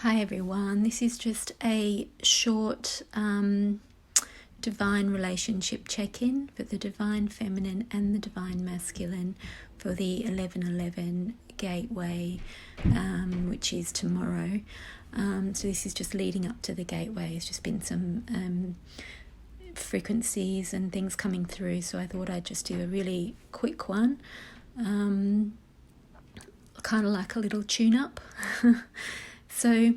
Hi everyone, this is just a short divine relationship check-in for the divine feminine and the divine masculine for the 1111 gateway, which is tomorrow. So this is just leading up to the gateway. There's just been some frequencies and things coming through, so I thought I'd just do a really quick one, kind of like a little tune-up. So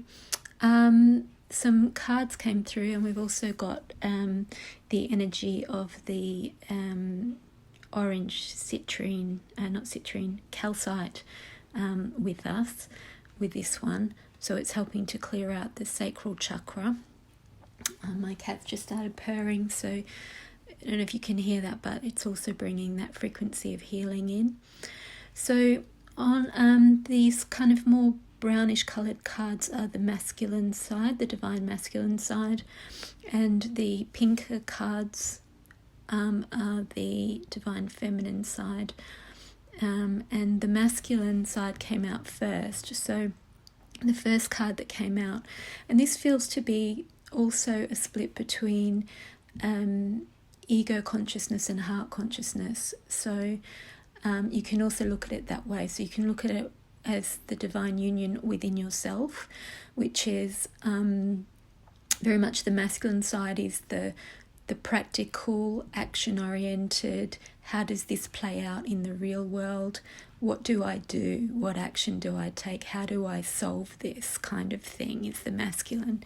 some cards came through, and we've also got the energy of the orange calcite with us with this one. So it's helping to clear out the sacral chakra. My cat's just started purring, so I don't know if you can hear that, but it's also bringing that frequency of healing in. So on these kind of more brownish coloured cards are the masculine side, the divine masculine side, and the pinker cards are the divine feminine side, and the masculine side came out first. So the first card that came out, and this feels to be also a split between ego consciousness and heart consciousness. So you can also look at it that way. So you can look at it as the divine union within yourself, which is very much the masculine side, is the practical, action-oriented. How does this play out in the real world? What do I do? What action do I take? How do I solve this kind of thing is the masculine.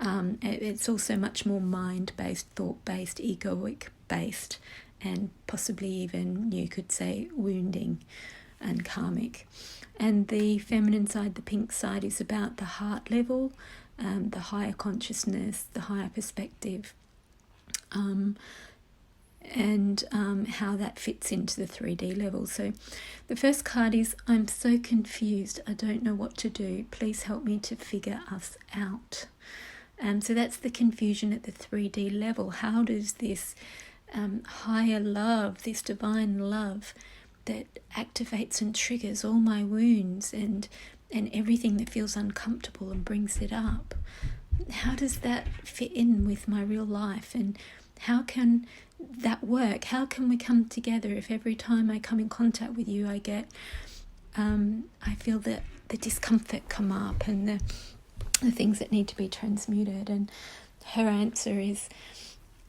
It's also much more mind-based, thought-based, egoic-based, and possibly even, you could say, wounding and karmic. And the feminine side, the pink side, is about the heart level, the higher consciousness, the higher perspective, and how that fits into the 3D level. So the first card is, I'm so confused, I don't know what to do, please help me to figure us out. So that's the confusion at the 3D level. How does this higher love, this divine love that activates and triggers all my wounds and everything that feels uncomfortable and brings it up, how does that fit in with my real life? And how can that work? How can we come together if every time I come in contact with you I get I feel that the discomfort come up and the things that need to be transmuted? And her answer is,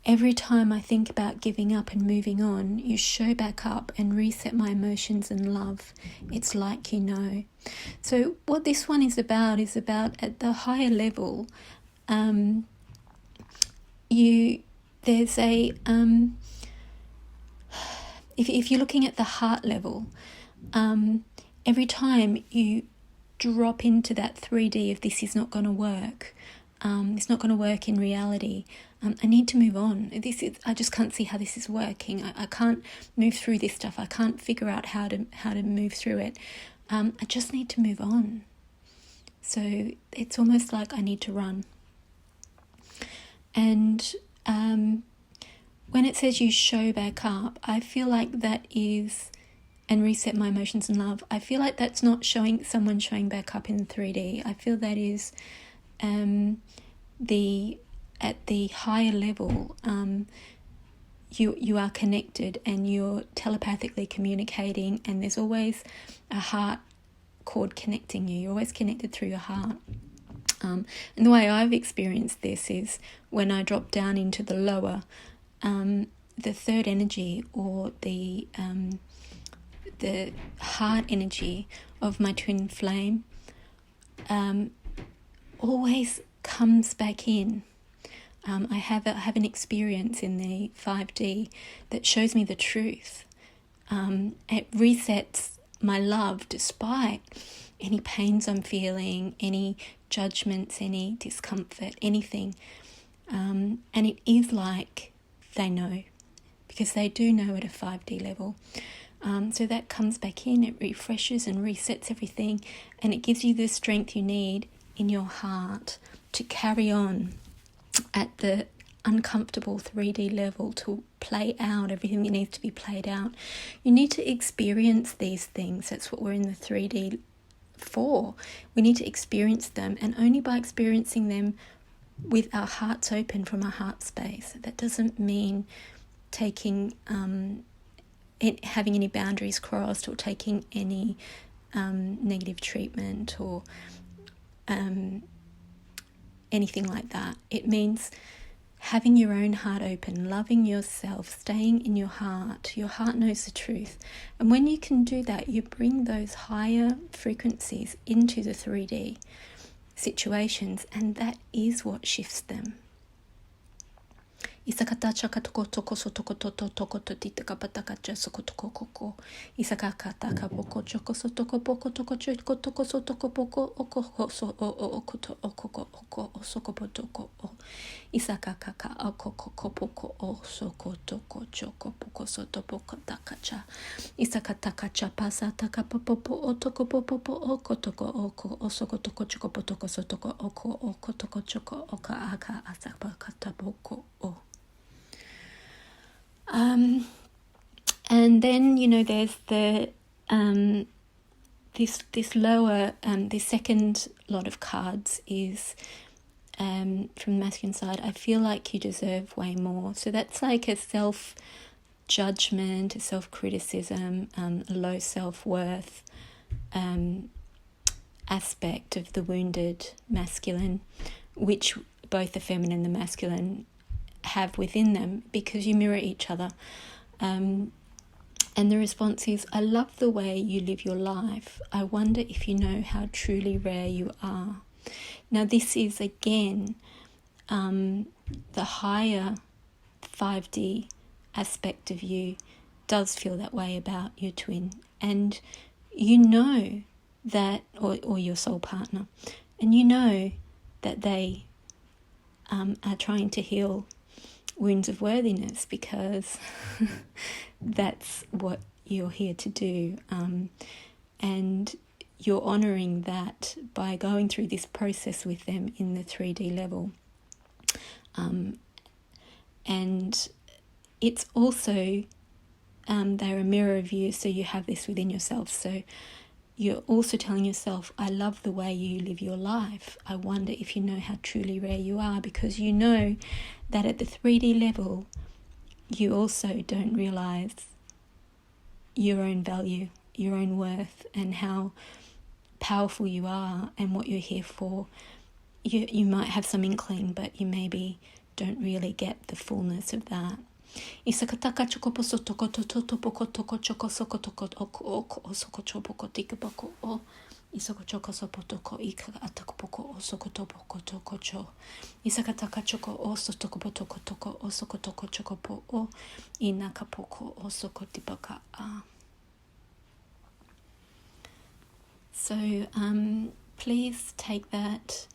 every time I think about giving up and moving on, you show back up and reset my emotions and love. It's like you know. So what this one is about at the higher level, there's a if you're looking at the heart level, every time you drop into that 3D of this is not going to work, it's not going to work in reality, I need to move on. I just can't see how this is working. I can't move through this stuff. I can't figure out how to move through it. I just need to move on. So it's almost like I need to run. And when it says you show back up, I feel like that is, and reset my emotions and love, I feel like that's not someone showing back up in 3D. I feel that is at the higher level, you are connected and you're telepathically communicating, and there's always a heart cord connecting you. You're always connected through your heart. And the way I've experienced this is when I drop down into the lower, the third energy, or the heart energy of my twin flame, always comes back in. I have an experience in the 5D that shows me the truth. It resets my love despite any pains I'm feeling, any judgments, any discomfort, anything. And it is like they know, because they do know at a 5D level. So that comes back in, it refreshes and resets everything, and it gives you the strength you need in your heart to carry on at the uncomfortable 3D level, to play out everything that needs to be played out. You need to experience these things. That's what we're in the 3D for. We need to experience them, and only by experiencing them with our hearts open from our heart space. That doesn't mean taking having any boundaries crossed or taking any negative treatment or anything like that. It means having your own heart open, loving yourself, staying in your heart. Your heart knows the truth. And when you can do that, you bring those higher frequencies into the 3D situations, and that is what shifts them. Isakata chaka toko toko so toko toto toko totita kapataka soko toko koko. Isakakata kapoko choko so toko poko toko choko toko so toko poko oko so okoto okoko oko osoko potoko o. Isakakaka okoko kopoko o soko toko choko poko so topoko takacha. Isakataka chapasa taka popo otoko popo oko toko oko osoko toko choko potoko so toko oko oko toko choko oka aka asakakata poko o. And then, there's the this lower, this second lot of cards is from the masculine side. I feel like you deserve way more. So that's like a self-judgment, a self-criticism, a low self-worth aspect of the wounded masculine, which both the feminine and the masculine have within them, because you mirror each other. And the response is, I love the way you live your life. I wonder if you know how truly rare you are. Now this is again the higher 5D aspect of you does feel that way about your twin, and you know that, or your soul partner, and you know that they are trying to heal wounds of worthiness, because that's what you're here to do, and you're honouring that by going through this process with them in the 3D level. And it's also they're a mirror of you, so you have this within yourself. So you're also telling yourself, I love the way you live your life. I wonder if you know how truly rare you are, because you know that at the 3D level, you also don't realise your own value, your own worth, and how powerful you are and what you're here for. You might have some inkling, but you maybe don't really get the fullness of that. Isakataka chokopo sotoko toto poko toko choko soko toko oko osoko chopoko tikapoko o isoko choko sopotoko ika atakopoko osoko topoko toko cho isakataka choko osotoko potoko toko osoko toko chokopo o inakapoko osoko tipaka a. So please take that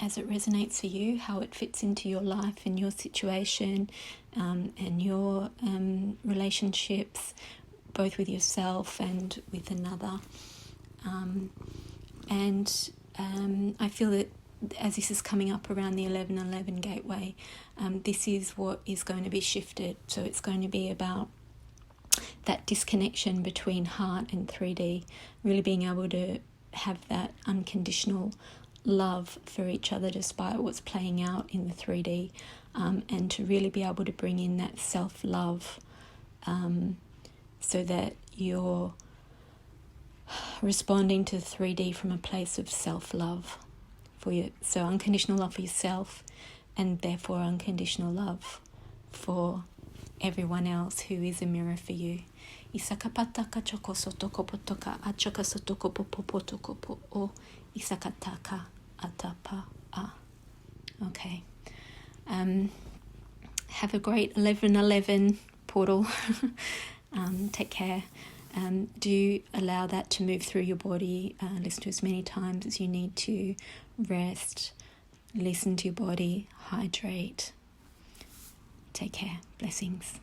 as it resonates for you, how it fits into your life and your situation, and your relationships, both with yourself and with another. I feel that as this is coming up around the 1111 gateway, this is what is going to be shifted. So it's going to be about that disconnection between heart and 3D, really being able to have that unconditional love for each other despite what's playing out in the 3D, and to really be able to bring in that self-love, so that you're responding to 3D from a place of self-love for you. So unconditional love for yourself, and therefore unconditional love for everyone else who is a mirror for you. Isakapataka choko sotoko potoka achoka sotoko popotoko po o isakataka atapa a. Okay. Have a great 1111 portal. Take care. Do allow that to move through your body. Listen to as many times as you need to. Rest. Listen to your body. Hydrate. Take care. Blessings.